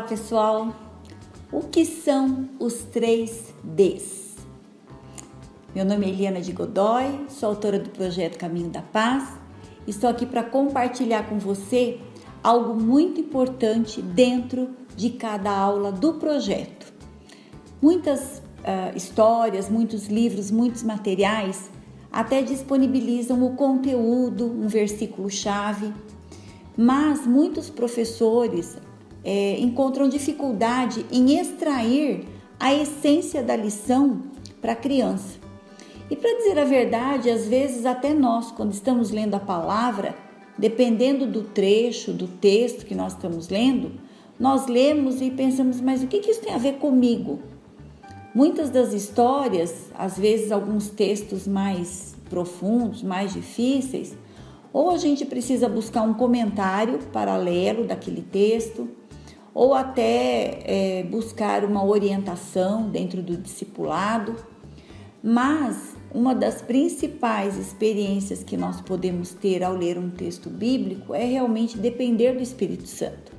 pessoal! O que são os 3Ds? Meu nome é Eliana de Godoy, sou autora do projeto Caminho da Paz. Estou aqui para compartilhar com você algo muito importante dentro de cada aula do projeto. Muitas histórias, muitos livros, muitos materiais até disponibilizam o conteúdo, um versículo-chave, mas muitos professores encontram dificuldade em extrair a essência da lição para a criança. E para dizer a verdade, às vezes até nós, quando estamos lendo a palavra, dependendo do trecho, do texto que nós estamos lendo, nós lemos e pensamos, mas o que isso tem a ver comigo? Muitas das histórias, às vezes alguns textos mais profundos, mais difíceis, ou a gente precisa buscar um comentário paralelo daquele texto, ou até buscar uma orientação dentro do discipulado. Mas uma das principais experiências que nós podemos ter ao ler um texto bíblico é realmente depender do Espírito Santo.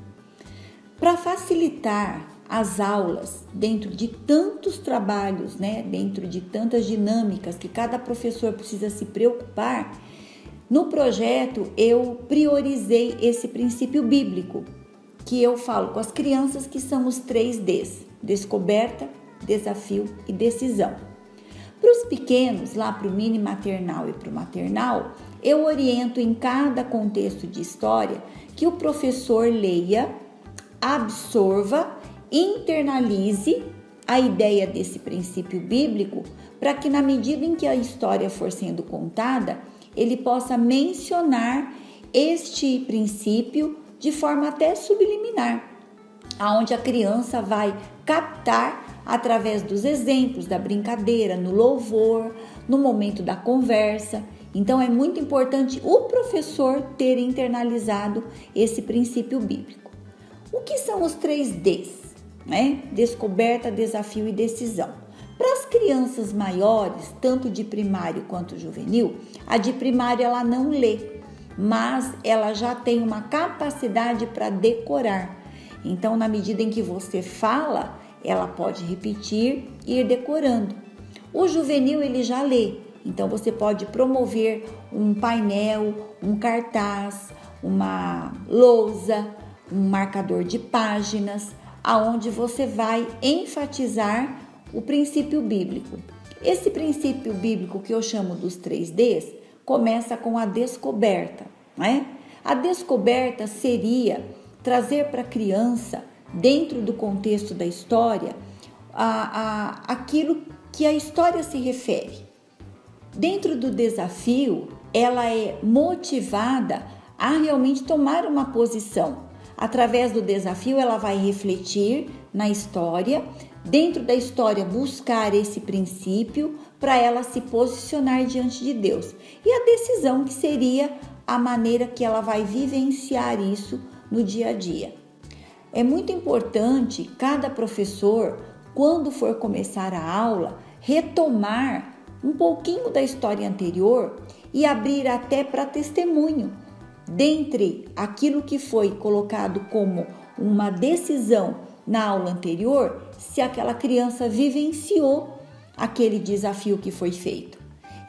Para facilitar as aulas dentro de tantos trabalhos, dentro de tantas dinâmicas que cada professor precisa se preocupar, no projeto eu priorizei esse princípio bíblico, que eu falo com as crianças, que são os 3Ds: descoberta, desafio e decisão. Para os pequenos, lá para o mini maternal e para o maternal, eu oriento em cada contexto de história que o professor leia, absorva, internalize a ideia desse princípio bíblico, para que na medida em que a história for sendo contada, ele possa mencionar este princípio de forma até subliminar, aonde a criança vai captar através dos exemplos, da brincadeira, no louvor, no momento da conversa. Então é muito importante o professor ter internalizado esse princípio bíblico. O que são os 3Ds? Descoberta, desafio e decisão. Para as crianças maiores, tanto de primário quanto juvenil, a de primário ela não lê, mas ela já tem uma capacidade para decorar. Então, na medida em que você fala, ela pode repetir e ir decorando. O juvenil ele já lê, então você pode promover um painel, um cartaz, uma lousa, um marcador de páginas, aonde você vai enfatizar o princípio bíblico. Esse princípio bíblico que eu chamo dos 3Ds começa com a descoberta, A descoberta seria trazer para a criança, dentro do contexto da história, aquilo que a história se refere. Dentro do desafio, ela é motivada a realmente tomar uma posição. Através do desafio, ela vai refletir na história, dentro da história buscar esse princípio para ela se posicionar diante de Deus. E a decisão, que seria a maneira que ela vai vivenciar isso no dia a dia. É muito importante cada professor, quando for começar a aula, retomar um pouquinho da história anterior e abrir até para testemunho. Dentre aquilo que foi colocado como uma decisão na aula anterior, se aquela criança vivenciou aquele desafio que foi feito.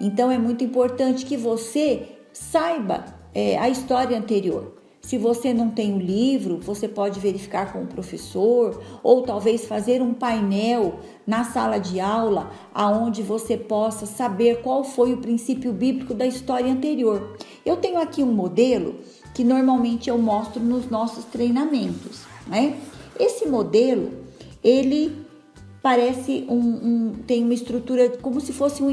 Então é muito importante que você saiba a história anterior. Se você não tem o livro, você pode verificar com o professor, ou talvez fazer um painel na sala de aula, aonde você possa saber qual foi o princípio bíblico da história anterior. Eu tenho aqui um modelo que normalmente eu mostro nos nossos treinamentos, Esse modelo, ele parece tem uma estrutura como se fosse um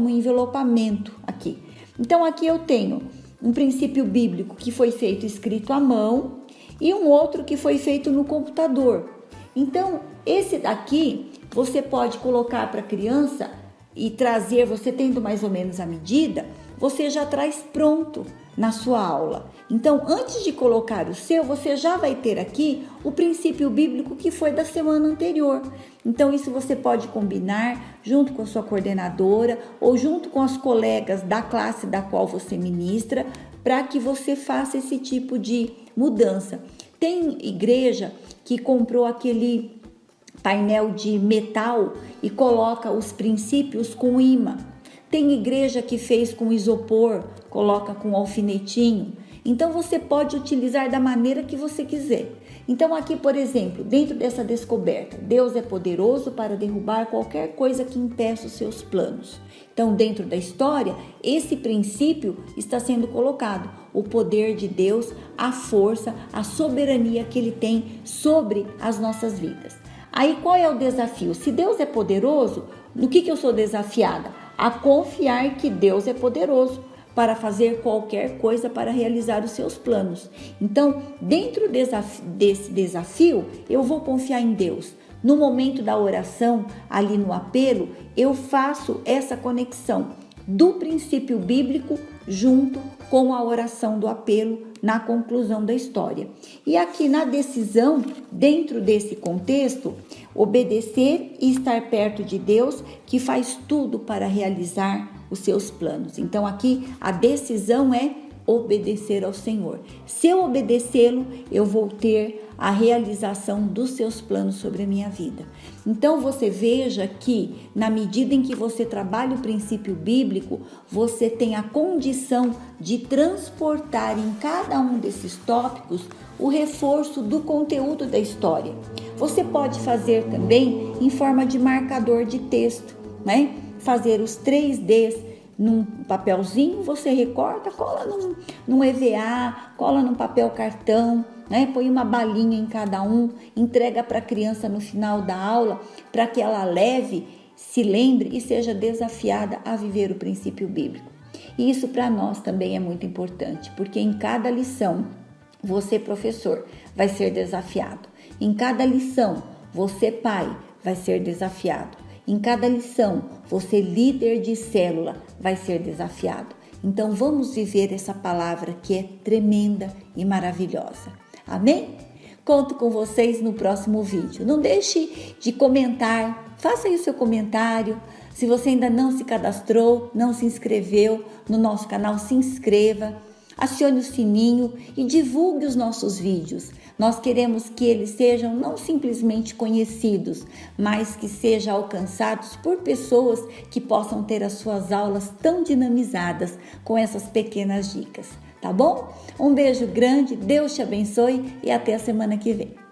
envelopamento aqui. Então aqui eu tenho um princípio bíblico que foi feito escrito à mão e um outro que foi feito no computador. Então, esse daqui você pode colocar para a criança e trazer, você tendo mais ou menos a medida, você já traz pronto na sua aula. Então, antes de colocar o seu, você já vai ter aqui o princípio bíblico que foi da semana anterior. Então, isso você pode combinar junto com a sua coordenadora ou junto com as colegas da classe da qual você ministra, para que você faça esse tipo de mudança. Tem igreja que comprou aquele painel de metal e coloca os princípios com imã. Tem igreja que fez com isopor, coloca com alfinetinho. Então você pode utilizar da maneira que você quiser. Então aqui, por exemplo, dentro dessa descoberta, Deus é poderoso para derrubar qualquer coisa que impeça os seus planos. Então, dentro da história, esse princípio está sendo colocado. O poder de Deus, a força, a soberania que Ele tem sobre as nossas vidas. Aí qual é o desafio? Se Deus é poderoso, no que eu sou desafiada? A confiar que Deus é poderoso para fazer qualquer coisa para realizar os seus planos. Então, dentro desse desafio, eu vou confiar em Deus. No momento da oração, ali no apelo, eu faço essa conexão do princípio bíblico junto com a oração do apelo na conclusão da história. E aqui na decisão, dentro desse contexto, obedecer e estar perto de Deus, que faz tudo para realizar os seus planos. Então aqui a decisão é obedecer ao Senhor. Se eu obedecê-lo, eu vou ter a realização dos seus planos sobre a minha vida. Então você veja que na medida em que você trabalha o princípio bíblico, você tem a condição de transportar em cada um desses tópicos o reforço do conteúdo da história. Você pode fazer também em forma de marcador de texto, né? Fazer os 3Ds num papelzinho, você recorta, cola num EVA, cola num papel cartão, né? Põe uma balinha em cada um, entrega para a criança no final da aula, para que ela leve, se lembre e seja desafiada a viver o princípio bíblico. E isso para nós também é muito importante, porque em cada lição, você, professor, vai ser desafiado. Em cada lição, você, pai, vai ser desafiado. Em cada lição, você, líder de célula, vai ser desafiado. Então, vamos viver essa palavra que é tremenda e maravilhosa. Amém? Conto com vocês no próximo vídeo. Não deixe de comentar, faça aí o seu comentário. Se você ainda não se cadastrou, não se inscreveu no nosso canal, se inscreva. Acione o sininho e divulgue os nossos vídeos. Nós queremos que eles sejam não simplesmente conhecidos, mas que sejam alcançados por pessoas que possam ter as suas aulas tão dinamizadas com essas pequenas dicas, tá bom? Um beijo grande, Deus te abençoe e até a semana que vem.